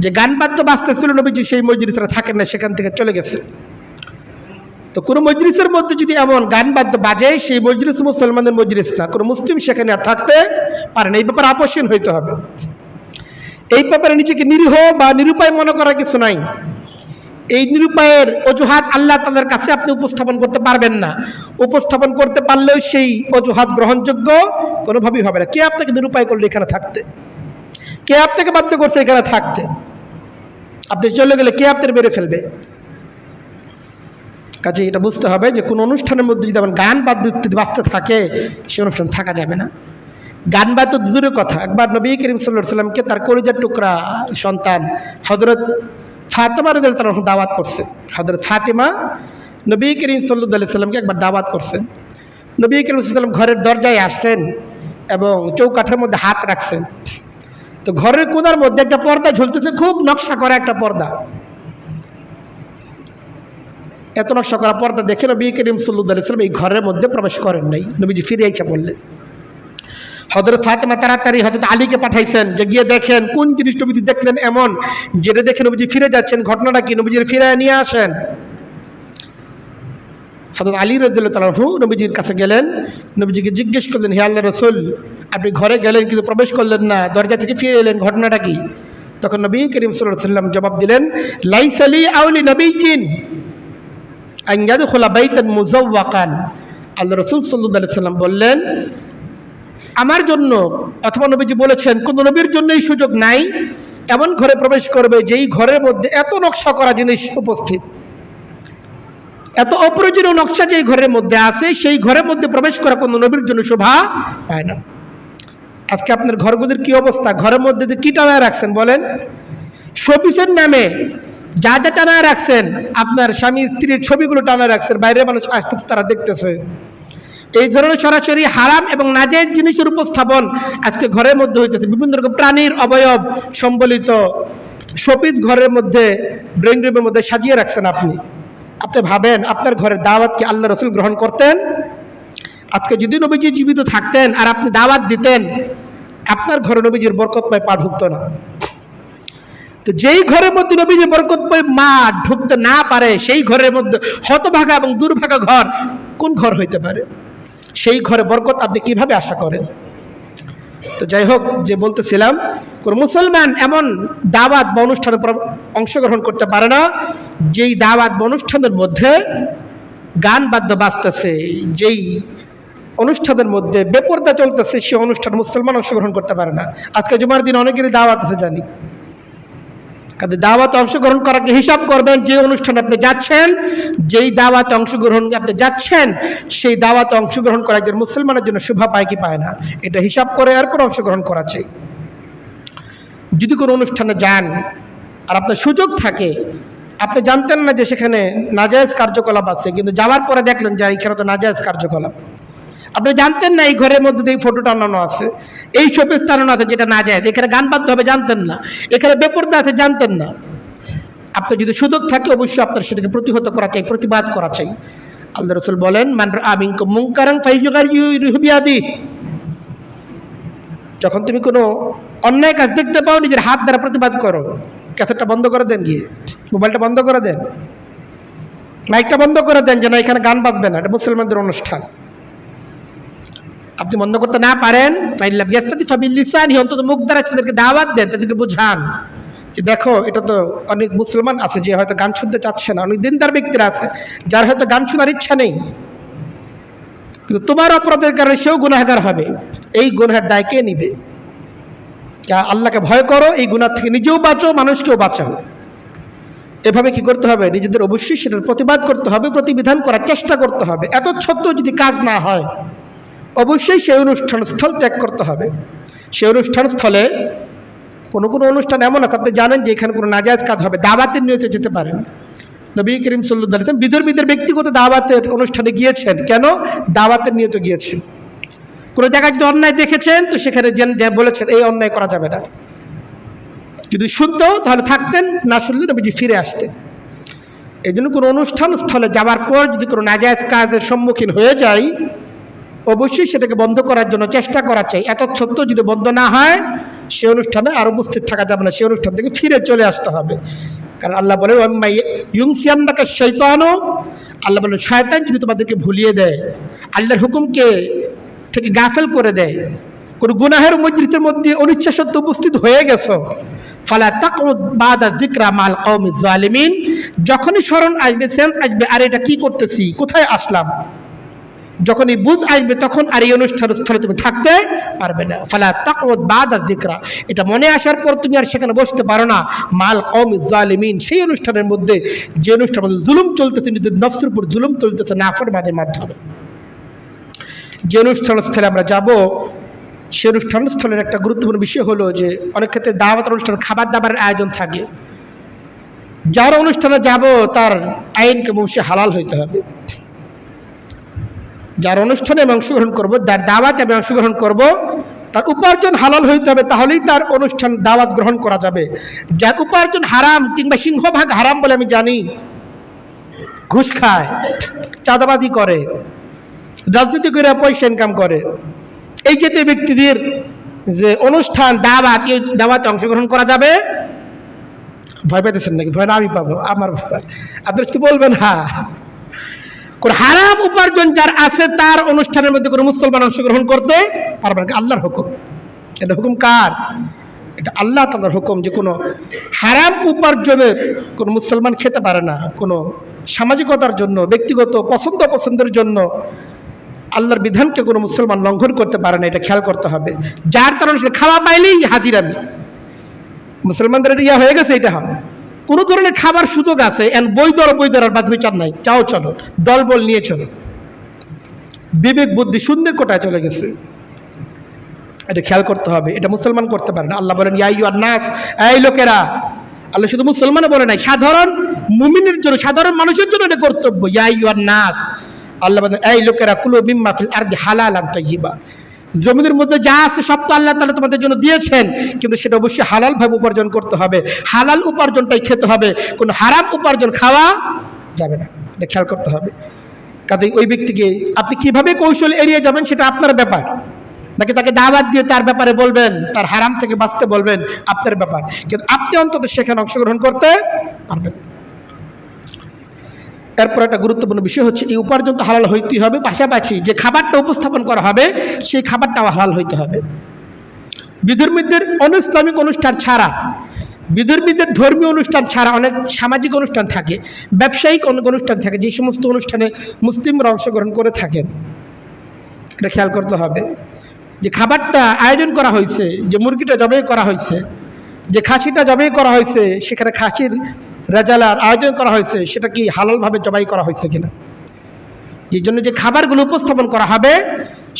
যে গান বাদ্য বাজতেছিল, নবীজি সেই মসজিদে তারা থাকেন না, সেখান থেকে চলে গেছে। তো কোনো মজলিসের মধ্যে যদি এমন গান বাদ্য বাজে, সেই মজলিস মুসলমানদের মজলিস না, কোনো মুসলিম সেখানে আর থাকতে পারে না। এই ব্যাপারে আপোষহীন হইতে হবে। এই ব্যাপারে নিজেকে নিরীহ বা নিরুপায় মনে করার কিছু নাই। এই নিরুপায়ের অজুহাত আল্লাহ তাদের কাছে আপনি উপস্থাপন করতে পারবেন না। উপস্থাপন করতে পারলেও সেই অজুহাত গ্রহণযোগ্য কোনোভাবেই হবে না। কে আপনাকে নিরুপায় করলে এখানে থাকতে? কে আপনাকে বাধ্য করছে এখানে থাকতে? আপনি চলে গেলে কে আপনার মেরে ফেলবে? কাজে এটা বুঝতে হবে যে কোনো অনুষ্ঠানের মধ্যে যদি আমার গান বাজতে থাকে, সে অনুষ্ঠান থাকা যাবে না। গান বাদ্য দূরের কথা, একবার নবী করিম সাল্লাল্লাহু আলাইহি সাল্লামকে তার কলিজার টুকরা সন্তান হযরত ফাতেমা রাদিয়াল্লাহু আনহা দাওয়াত করছেন। হযরত ফাতেমা নবী করিম সাল্লাল্লাহু আলাইহি সাল্লামকে একবার দাওয়াত করছেন। নবী করিম সাল্লাল্লাহু আলাইহি সাল্লাম ঘরের দরজায় আসছেন এবং চৌকাঠের মধ্যে হাত রাখছেন। তো ঘরের কোণার মধ্যে একটা পর্দা ঝুলতেছে, খুব নকশা করা একটা পর্দা। এত নকশা করা পর্দা দেখে নবী করিম সাল্লাল্লাহু আলাইহি সাল্লাম এই ঘরের মধ্যে প্রবেশ করেন নাই। নবীজি ফিরে আইসা বললেন। হযরত ফাতেমা তাড়াতাড়ি হযরত আলীকে পাঠাইছেন যে গিয়ে দেখেন কোন জিনিস নবীজি দেখলেন এমন, যেটা দেখে নবীজি ফিরে যাচ্ছেন, ঘটনাটা কি, নবীজির ফিরে নিয়ে আসেন। হযরত আলী রাদিয়াল্লাহু তাআলা আনহু নবীজির কাছে গেলেন, নবীজিকে জিজ্ঞেস করলেন, হে আল্লাহর রাসূল, আপনি ঘরে গেলেন কিন্তু প্রবেশ করলেন না, দরজা থেকে ফিরে এলেন, ঘটনাটা কি? তখন নবী করিম সাল্লাল্লাহু আলাইহি সাল্লাম জবাব দিলেন, লাইসা লি আউলি নবিয়্যিন আন ইয়াদখুলা বাইতান মুযাওয়াকান। আল্লাহর রাসূল সাল্লাল্লাহু আলাইহি সাল্লাম বললেন, আমার জন্য, অথবা নবীজি বলেছেন কোন নবীর জন্য এই সুযোগ নাই এমন ঘরে প্রবেশ করবে যেই ঘরের মধ্যে এত নকশা করা জিনিস উপস্থিত, এত অপ্রয়োজনীয় নকশা যেই ঘরের মধ্যে আছে, সেই ঘরের মধ্যে প্রবেশ করা কোনো নবীর জন্য শোভা পায় না। আজকে আপনার ঘরগুলির কি অবস্থা? ঘরের মধ্যে যে কি টানায় রাখছেন বলেন? শোপিসের নামে যা যা টানায় রাখছেন, আপনার স্বামী স্ত্রীর ছবিগুলো টানায় রাখছেন, বাইরে মানুষ আসতেছে, তারা দেখতেছে। এই ধরনের সরাসরি হারাম এবং নাজায়েজ জিনিসের উপস্থাপন আজকে ঘরের মধ্যে হইতেছে। বিভিন্ন রকম প্রাণীর অবয়ব সম্বলিত শোপিস ঘরের মধ্যে, ড্রয়িং রুমের মধ্যে সাজিয়ে রাখছেন। আপনি ভাবেন আপনার ঘরের দাওয়াত কি আল্লাহ রাসূল গ্রহণ করতেন? আজকে যদি নবীজি জীবিত থাকতেন আর আপনি দাওয়াত দিতেন, আপনার ঘরে নবীজির বরকতময় পা ঢুকতো না। তো যেই ঘরের মধ্যে নবীজির বরকতময় মা ঢুকতে না পারে, সেই ঘরের মধ্যে হতভাগা এবং দুর্ভাগা ঘর কোন ঘর হইতে পারে? সেই ঘরে বরকত আপনি কিভাবে আশা করেন? তো যাই হোক, যে বলতেছিলাম, কোন মুসলমান এমন দাওয়াত বা অনুষ্ঠানে অংশগ্রহণ করতে পারে না যেই দাওয়াত বা অনুষ্ঠানের মধ্যে গান বাদ্য বাজতেছে, যেই অনুষ্ঠানের মধ্যে বেপরদা চলতেছে, সে অনুষ্ঠান মুসলমান অংশগ্রহণ করতে পারে না। আজকে জুমার দিন অনেকেরই দাওয়াত আছে জানি, কাজে দাওয়াতে অংশগ্রহণ করাকে হিসাব করবেন। যে অনুষ্ঠানে আপনি যাচ্ছেন, যেই দাওয়াতে অংশগ্রহণ আপনি যাচ্ছেন, সেই দাওয়াতে অংশগ্রহণ করা একজন মুসলমানের জন্য শোভা পায় কি পায় না, এটা হিসাব করে এরপর অংশগ্রহণ করা চাই। যদি কোনো অনুষ্ঠানে যান আর আপনার সুযোগ থাকে, আপনি জানতেন না যে সেখানে নাজায়েজ কার্যকলাপ আছে, কিন্তু যাওয়ার পরে দেখলেন যে এখানে তো নাজায়েজ কার্যকলাপ, আপনি জানতেন না এই ঘরের মধ্যে এই ফটো টানানো আছে, এই শোপিস টানানো আছে যেটা নাজায়েজ, এখানে গান বাদ্য হবে জানতেন না, এখানে বেপরদা আছে জানতেন না। আপনার যদি সুযোগ থাকে অবশ্যই আপনার সেটাকে প্রতিহত করা চাই, প্রতিবাদ করা চাই। আল্লাহ রাসূল বলেন, মান রাআ মিনকুম মুনকারান ফাlyughayyirhu বিয়াদিহি। যখন তুমি কোনো অন্যায় কাজ দেখতে পাও, নিজের হাত দ্বারা প্রতিবাদ করো। ক্যাসেটটা বন্ধ করে দেন, গিয়ে মোবাইলটা বন্ধ করে দেন, মাইকটা বন্ধ করে দেন, যে না এখানে গান বাজবে না, এটা মুসলমানদের অনুষ্ঠান। আপনি বন্ধ করতে না পারেন, অন্তত মুখ দ্বারা তাদেরকে দাওয়াত দেন, তাদেরকে বোঝান যে দেখো এটা তো অনেক মুসলমান আছে যে হয়তো গান শুনতে চাচ্ছে না, অনেক দিনদার ব্যক্তিরা আছে যার হয়তো গান শোনার ইচ্ছা নেই, কিন্তু তোমার অপরাধের কারণে সেও গুনাহগার হবে। এই গুনাহের দায় কে নিবে? আল্লাহকে ভয় করো, এই গুনাহ থেকে নিজেও বাঁচো, মানুষকেও বাঁচাও। এভাবে কি করতে হবে? নিজেদের অবশ্যই সেটার প্রতিবাদ করতে হবে, প্রতিবিধান করার চেষ্টা করতে হবে। এত সত্ত্বেও যদি কাজ না হয়, অবশ্যই সেই অনুষ্ঠান স্থল ত্যাগ করতে হবে। সেই অনুষ্ঠান স্থলে কোনো অনুষ্ঠান এমন আছে আপনি জানেন যে এখানে কোনো নাজায়েজ কাজ হবে, দাওয়াতের নিয়তে যেতে পারেন। নবী করিম সাল্লাল্লাহু আলাইহি ওয়াসাল্লাম বিধর্মীদের ব্যক্তিগত দাওয়াতের অনুষ্ঠানে গিয়েছেন। কেন? দাওয়াতের নিয়তে গিয়েছেন। কোনো জায়গায় যদি অন্যায় দেখেছেন তো সেখানে বলেছেন এই অন্যায় করা যাবে না। যদি শুনতেও তাহলে থাকতেন, না শুনলে নবীজি ফিরে আসতেন। এই জন্য কোনো অনুষ্ঠান স্থলে যাওয়ার পর যদি কোনো নাজায়েজ কাজের সম্মুখীন হয়ে যায়, অবশ্যই সেটাকে বন্ধ করার জন্য চেষ্টা করা চাই। এত সত্ত্বেও যদি বন্ধ না হয়, সে অনুষ্ঠানে আর উপস্থিত থাকা যাবে না, সে অনুষ্ঠান থেকে ফিরে চলে আসতে হবে। কারণ আল্লাহ বলেন, শাইতানু আল্লাহ বলেন শয়তান যদি তোমাদেরকে ভুলিয়ে দেয়, আল্লাহর হুকুমকে থেকে গাফেল করে দেয়, কোনো গুনাহের মজলিসের মধ্যে অনিচ্ছা সত্ত্বে উপস্থিত হয়ে গেছো, ফালা তাকউদ বাদা যিকরা মাল কওমিজ জালিমিন, যখনই স্মরণ আসবে, সেন্স আসবে, আর এটা কি করতেছি, কোথায় আসলাম, যখনই বুঝ আসবে তখন আর এই অনুষ্ঠান স্থলে তুমি থাকতে পারবে না। ফালা তাকউদ বাদা যিকরা, এটা মনে আসার পর তুমি আর সেখানে বসতে পারো না। মাল কওমিজ জালিমিন, সেই অনুষ্ঠানের মধ্যে যে অনুষ্ঠানের মধ্যে জুলুম চলতেছে, নিজের নফসের উপর জুলুম চলতেছে নাফরমানের মাধ্যমে। যে অনুষ্ঠান স্থলে আমরা যাব, সে অনুষ্ঠান স্থলের একটা গুরুত্বপূর্ণ বিষয় হলো যে অনেক ক্ষেত্রে দাওয়াত অনুষ্ঠান খাবার দাবারের আয়োজন থাকে। যার অনুষ্ঠানে যাব তার আইনকে অবশ্যই হালাল হইতে হবে। যার অনুষ্ঠানে আমি অংশগ্রহণ করবো, যার দাওয়াতে আমি অংশগ্রহণ করব, তার উপার্জন হালাল হইতে হবে, তাহলেই তার অনুষ্ঠান দাওয়াত গ্রহণ করা যাবে। যার উপার্জন হারাম কিংবা সিংহভাগ হারাম বলে আমি জানি, ঘুষ খায়, চাঁদাবাজি করে, রাজনীতি করে পয়সা ইনকাম করে, এই জাতীয় ব্যক্তিদের যে অনুষ্ঠান দাওয়াত, এই দাওয়াতে অংশগ্রহণ করা যাবে? ভয় পেতেছেন নাকি? ভয় না আমি পাবো, আমার ভয়। আপনার কি বলবেন? হ্যাঁ, কোন হারাম উপার্জন যার আছে তার অনুষ্ঠানের মধ্যে কোনো মুসলমান অংশগ্রহণ করতে পারবে না। আল্লাহর হুকুম, এটা হুকুম কার? এটা আল্লাহ তাআলার হুকুম যে কোনো হারাম উপার্জনের কোনো মুসলমান খেতে পারে না। কোনো সামাজিকতার জন্য, ব্যক্তিগত পছন্দের জন্য আল্লাহর বিধানকে কোনো মুসলমান লঙ্ঘন করতে পারে না, এটা খেয়াল করতে হবে। যার কারণে খাওয়া পাইলেই হাজির আমি, মুসলমানদের এটা হয়ে গেছে। এটা হবে কোনো ধরনের খাবার সুযোগ আছে, বৈধ আর বাদ বিচার নাই, চাও চলো, দলবল নিয়ে চলো, বিবেক বুদ্ধি শূন্যের কোটায় চলে গেছে। এটা খেয়াল করতে হবে, এটা মুসলমান করতে পারে না। আল্লাহ বলেন ইয়া আইয়ুহান নাস, এই লোকেরা। আল্লাহ শুধু মুসলমানে বলে নাই, সাধারণ মুমিনের জন্য, সাধারণ মানুষের জন্য এটা কর্তব্য। ইয়া আইয়ুহান নাস, আল্লাহ বলেন এই লোকেরা, কুলু মিম্মা ফিল আরদি হালালান তাইয়্যিবা, জমিনের মধ্যে যা আছে সব তো আল্লাহ তাআলা তোমাদের জন্য দিয়েছেন, কিন্তু সেটা অবশ্যই হালাল ভাবে উপার্জন করতে হবে। হালাল উপার্জনটাই খেতে হবে, কোনো হারাম উপার্জন খাওয়া যাবে না, এটা খেয়াল করতে হবে। কাজেই ওই ব্যক্তিকে আপনি কিভাবে কৌশল এড়িয়ে যাবেন সেটা আপনার ব্যাপার, নাকি তাকে দাওয়াত দিয়ে তার ব্যাপারে বলবেন, তার হারাম থেকে বাঁচতে বলবেন, আপনার ব্যাপার। কিন্তু আপনি অন্তত সেখানে অংশগ্রহণ করতে পারবেন। এরপর একটা গুরুত্বপূর্ণ বিষয় হচ্ছে এই উপার্জন তো হালাল হইতেই হবে, পাশাপাশি যে খাবারটা উপস্থাপন করা হবে সেই খাবারটাও হালাল হইতে হবে। বিধর্মীদের অনৈসলামিক অনুষ্ঠান ছাড়া, বিধর্মীদের ধর্মীয় অনুষ্ঠান ছাড়া অনেক সামাজিক অনুষ্ঠান থাকে, ব্যবসায়িক অনেক অনুষ্ঠান থাকে, যে সমস্ত অনুষ্ঠানে মুসলিমরা অংশগ্রহণ করে থাকেন। এটা খেয়াল করতে হবে যে খাবারটা আয়োজন করা হয়েছে, যে মুরগিটা জবাই করা হয়েছে, যে খাসিটা জবাই করা হয়েছে, সেখানে খাসির রেজালার আয়োজন করা হয়েছে, সেটা কি হালালভাবে জবাই করা হয়েছে কিনা। এই জন্য যে খাবারগুলো উপস্থাপন করা হবে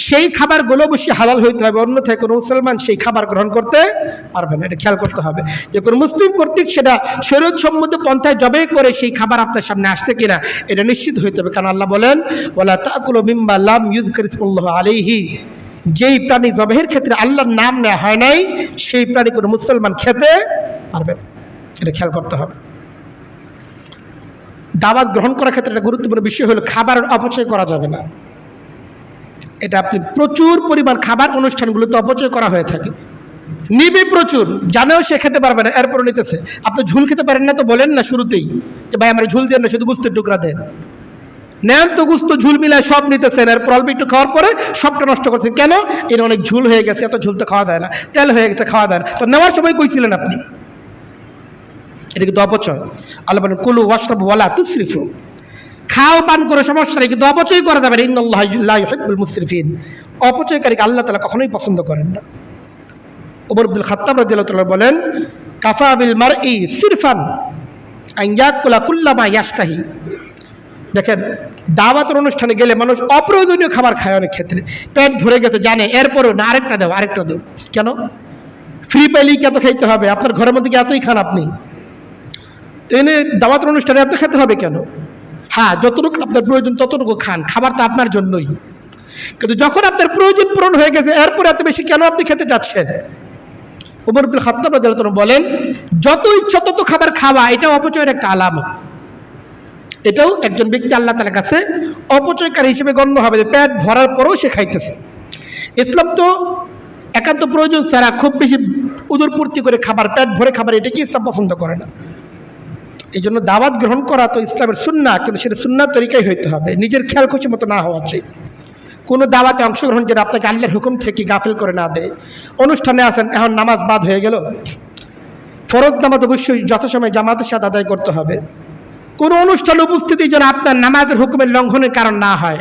সেই খাবারগুলো অবশ্যই হালাল হইতে হবে, অন্যথায় কোনো মুসলমান সেই খাবার গ্রহণ করতে পারবে না। এটা খেয়াল করতে হবে যে কোনো মুসলিম কর্তৃক সেটা শরীয়ত সম্মত পন্থায় জবাই করে সেই খাবার আপনার সামনে আসছে কিনা এটা নিশ্চিত হইতে হবে। কারণ আল্লাহ বলেন ওয়ালা তাকুলু মিম্মা লাম ইউযকার ইসমুল্লাহ আলাইহি, যেই প্রাণী জবাইয়ের ক্ষেত্রে আল্লাহর নাম নেওয়া হয় নাই সেই প্রাণী কোনো মুসলমান খেতে পারবে না। এটা খেয়াল করতে হবে। দাওয়াত গ্রহণ করার ক্ষেত্রে একটা গুরুত্বপূর্ণ বিষয় হলো খাবারের অপচয় করা যাবে না। এটা আপনি প্রচুর পরিমাণ খাবার অনুষ্ঠানগুলোতে অপচয় করা হয়ে থাকে, নিবে প্রচুর, জানেও সে খেতে পারবে না, এরপর নিতেছে। আপনি ঝুল খেতে পারেন না তো বলেন না শুরুতেই যে ভাই আমার ঝুল দেন না, শুধু গুস্তের টুকরা দেন। নেন তো গুস্ত ঝুল মিলায় সব নিতেছেন, এরপর অল্প একটু খাওয়ার পরে সবটা নষ্ট করছেন। কেন? এর অনেক ঝুল হয়ে গেছে, এত ঝুল তো খাওয়া যায় না, তেল হয়ে গেছে খাওয়া যায় না। তো নেওয়ার সময় কইছিলেন আপনি, এটা কিন্তু অপচয়। আল্লাহ বলেন কুলু ওয়াশরাবু ওয়ালা তুসরিফু, খাও পান করে সমস্যা নেই, কিন্তু অপচয় করা যাবে না। ইন্নাল্লাহা লা ইউহিব্বুল মুসরিফিন, অপচয়কারীকে আল্লাহ তাআলা কখনোই পছন্দ করেন না। ওমর ইবনুল খাত্তাব রাদিয়াল্লাহু তাআলা বলেন কাফা বিল মারই সিরফান আন ইয়াকুলা কুল্লামা ইয়াশতাহি। দেখেন দাওয়াতের অনুষ্ঠানে গেলে মানুষ অপ্রয়োজনীয় খাবার খায়, অনেক ক্ষেত্রে পেট ভরে গেছে জানে, এরপরও না আরেকটা দাও আরেকটা দাও। কেন? ফ্রি পেলেই কি এত খাইতে হবে? আপনার ঘরের মধ্যে কি এতই খান আপনি? এনে দাওয়াতের অনুষ্ঠানে এত খেতে হবে কেন? হ্যাঁ, যতটুকু আপনার প্রয়োজন ততটুকু খান, খাবার তো আপনার জন্যই। কিন্তু যখন আপনার প্রয়োজন পূরণ হয়ে গেছে এরপর এত বেশি কেন আপনি খেতে চাচ্ছেন? ওমর ইবনুল খাত্তাব রাদিয়াল্লাহু তাআলা বলেন যত ইচ্ছা তত খাবার খাওয়া এটাও অপচয়ের একটা আলামত। এটাও একজন ব্যক্তি আল্লাহ তাআলার কাছে অপচয়কারী হিসেবে গণ্য হবে, যে পেট ভরার পরেও সে খাইতেছে। ইসলাম তো একান্ত প্রয়োজন ছাড়া খুব বেশি উদরপূর্তি করে খাবার, পেট ভরে খাবার, এটা কি ইসলাম পছন্দ করে না। এই জন্য দাওয়াত গ্রহণ করা তো ইসলামের সুন্নাহ, কিন্তু সেটা সুন্নাহ তরিকাই হইতে হবে, নিজের খেয়াল খুশি মতো না হওয়া চাই। কোনো দাওয়াতে অংশগ্রহণ যেটা আপনাকে আল্লাহর হুকুম থেকে গাফিল করে না দেয়। অনুষ্ঠানে আছেন, এখন নামাজ বাদ হয়ে গেল, ফরজ নামাজ অবশ্যই যথাসময়ে জামাতের সাথে আদায় করতে হবে। কোনো অনুষ্ঠানে উপস্থিতি যেন আপনার নামাজের হুকুমের লঙ্ঘনের কারণ না হয়।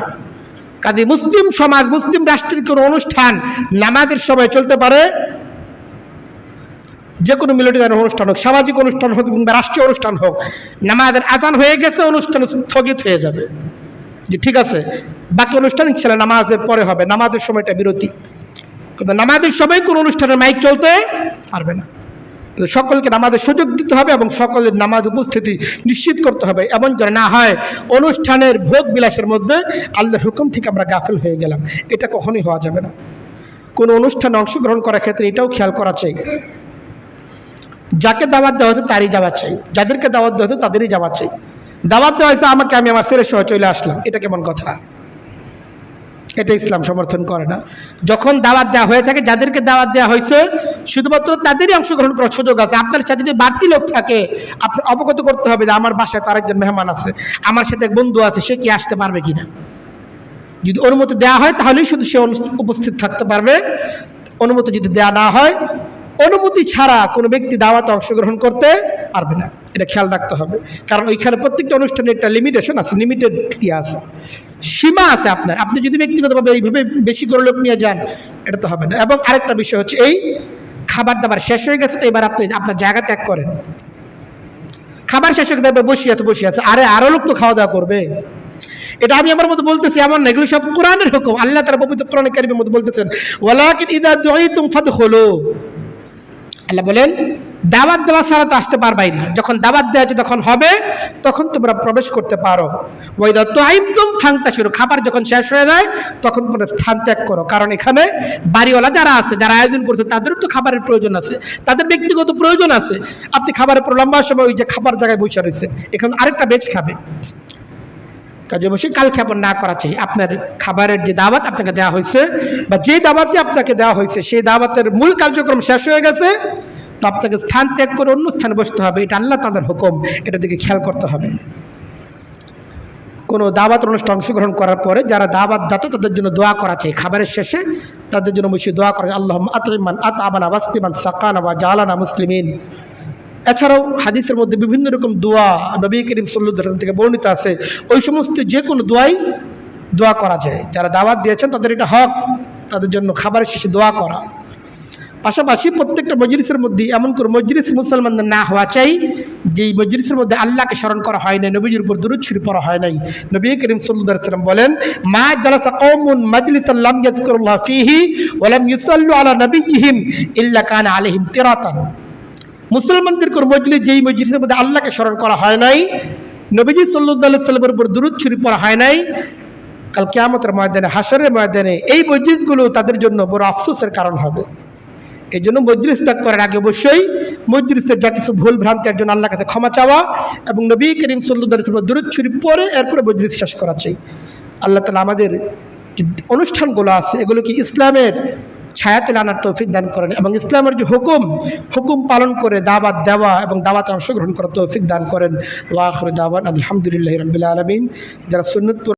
কাজে মুসলিম সমাজ, মুসলিম রাষ্ট্রের কোনো অনুষ্ঠান নামাজের সময় চলতে পারে, যে কোনো মিলিটারি অনুষ্ঠান হোক, সামাজিক অনুষ্ঠান হোক কিংবা রাষ্ট্রীয় অনুষ্ঠান হোক, নামাজের আজান হয়ে গেছে, অনুষ্ঠান স্থগিত হয়ে যাবে, যে ঠিক আছে বাকি অনুষ্ঠান ইনশাআল্লাহ নামাজের পরে হবে, নামাজের সময়টা বিরতি। কিন্তু নামাজের সময় কোনো অনুষ্ঠানের মাইক চলতে পারবে না। সকলকে নামাজের সুযোগ দিতে হবে এবং সকলের নামাজ উপস্থিতি নিশ্চিত করতে হবে, এমন যেন না হয় অনুষ্ঠানের ভোগ বিলাসের মধ্যে আল্লাহর হুকুম থেকে আমরা গাফিল হয়ে গেলাম। এটা কখনোই হওয়া যাবে না। কোনো অনুষ্ঠানে অংশগ্রহণ করার ক্ষেত্রে এটাও খেয়াল করা চাই, যাকে দাওয়াত দেওয়া হতো তারই যাওয়া চাই, যাদেরকে দাওয়াত দেওয়া হতো তাদেরই যাওয়া চাই। দাওয়াত দেওয়া হয়েছে আমাকে, আমি আমার ছেলের সহ চলে আসলাম, এটা কেমন কথা? এটা ইসলাম সমর্থন করে না। যখন দাওয়াত দেওয়া হয়ে থাকে, যাদেরকে দাওয়াত দেওয়া হয়েছে শুধুমাত্র তাদেরই অংশগ্রহণ করার সুযোগ আছে। আপনার সাথে যদি বাড়তি লোক থাকে, আপনি অবগত করতে হবে যে আমার বাসায় তার একজন মেহমান আছে, আমার সাথে এক বন্ধু আছে, সে কি আসতে পারবে কিনা। যদি অনুমতি দেওয়া হয় তাহলেই শুধু সে উপস্থিত থাকতে পারবে। অনুমতি যদি দেওয়া না হয়, অনুমতি ছাড়া কোনো ব্যক্তি দাওয়াতে অংশগ্রহণ করতে পারবে না। এটা খেয়াল রাখতে হবে, কারণ ওইখানে প্রত্যেকটা অনুষ্ঠানে একটা লিমিটেশন আছে, লিমিটেড ইয়ে আছে, সীমা আছে আপনার। আপনি যদি ব্যক্তিগতভাবে এইভাবে বেশি করে লোক নিয়ে যান, এটা তো হবে না। এবং আরেকটা বিষয় হচ্ছে, এই খাবার দাবার শেষ হয়ে গেছে তো এবার আপনি আপনার জায়গা ত্যাগ করেন। খাবার শেষ হয়ে গেছে, বসে আছে, আরো লোক তো খাওয়া দাওয়া করবে। এটা আমি আমার মতো বলতেছি এমন না, এগুলো সব কোরআনের হুকুম। আল্লাহ তাআলা পবিত্র কোরআনে কারীমের মধ্যে বলতেছেন, ওয়ালাকিন ইযা দুঈতুম ফাদখুলু। আল্লাহ বলেন দাওয়াত দেওয়া ছাড়া তো আসতে পারবাই না, যখন দাওয়াত দেওয়া যখন হবে তখন তোমরা প্রবেশ করতে পারো। ওয়াইদা তুঈমতুম ফান্তাশিরু, খাবার যখন শেষ হয়ে যায় তখন তোমরা স্থান ত্যাগ করো। কারণ এখানে বাড়িওয়ালা যারা আছে, যারা আয়োজন করছে, তাদেরও তো খাবারের প্রয়োজন আছে, তাদের ব্যক্তিগত প্রয়োজন আছে। আপনি খাবারের পর লম্বা সময় ওই যে খাবার জায়গায় বসে রয়েছেন, এখন আরেকটা বেচ খাবে, কাজে অবশ্যই কালক্ষেপণ না করা চাই। আপনার খাবারের যে দাওয়াত আপনাকে দেওয়া হয়েছে বা যে দাওয়াতটি আপনাকে দেওয়া হয়েছে, সেই দাওয়াতের মূল কার্যক্রম শেষ হয়ে গেছে, তো আপনাকে স্থান ত্যাগ করে অন্য স্থানে বসতে হবে। এটা আল্লাহ তাআলার হুকুম, এটা দিকে খেয়াল করতে হবে। কোনো দাওয়াত অনুষ্ঠানে অংশগ্রহণ করার পরে যারা দাওয়াত দাতা, তাদের জন্য দোয়া করা চাই। খাবারের শেষে তাদের জন্য অবশ্যই দোয়া করা, আল্লাহুম্মা আতঈমান আতআবানা ওয়াসকিমান সাকানা ওয়া জাআলানা মুসলিমিন। এছাড়াও হাদিসের মধ্যে বিভিন্ন রকম দোয়া নবী করিম সাল্লাল্লাহু আলাইহি ওয়াসাল্লাম থেকে বর্ণিত আছে, ওই সমস্ত যে কোনো দোয়া করা যায়। যারা দাওয়াত দিয়েছেন তাদের এটা হক, তাদের জন্য খাবারের শেষে দোয়া করা। পাশাপাশি প্রত্যেকটা মজলিসের মধ্যে এমন করে মজলিস মুসলমানদের না হওয়া চাই যেই মজলিসের মধ্যে আল্লাহকে স্মরণ করা হয় নাই, নবীর উপর দুরূদ শরীফ পড়া হয় নাই। নবী করিম সাল্লাল্লাহু আলাইহি ওয়াসাল্লাম বলেন, মা জালাসা কওমুন মাজলিসান লাম ইয়াযকুরুল্লাহ ফীহি ওয়া লাম ইউসাল্লু আলা নাবিয়্যিহিম ইল্লা কানা আলাইহিম তিরাতান। মুসলমানদের কোন মজলিস, যেই মজলিসের মধ্যে আল্লাহকে স্মরণ করা হয় নাই, নবীজি সাল্লাল্লাহু আলাইহি ওয়াসাল্লামের উপর দুরূদ শরীফ পড়া হয় নাই, কাল কিয়ামতের ময়দানে, হাশরের ময়দানে এই মজলিসগুলো তাদের জন্য বড় আফসোসের কারণ হবে। এই জন্য মজলিস ত্যাগ করার আগে অবশ্যই মজলিসের যা কিছু ভুল ভ্রান্তির জন্য আল্লাহর কাছে ক্ষমা চাওয়া এবং নবী করিম সাল্লাল্লাহু আলাইহি ওয়াসাল্লামের দুরূদ শরীফ পড়ে এরপরে মজলিস শেষ করা চাই। আল্লাহ তাআলা আমাদের যে অনুষ্ঠানগুলো আছে এগুলোকে ইসলামের ছায়াতলে আনার তৌফিক দান করেন এবং ইসলামের যে হুকুম পালন করে দাওয়াত দেওয়া এবং দাওয়াতে অংশগ্রহণ করার তৌফিক দান করেন। ওয়া আখিরু দাওয়ানা আলহামদুলিল্লাহি রাব্বিল আলামিন। যারা সুন্নাত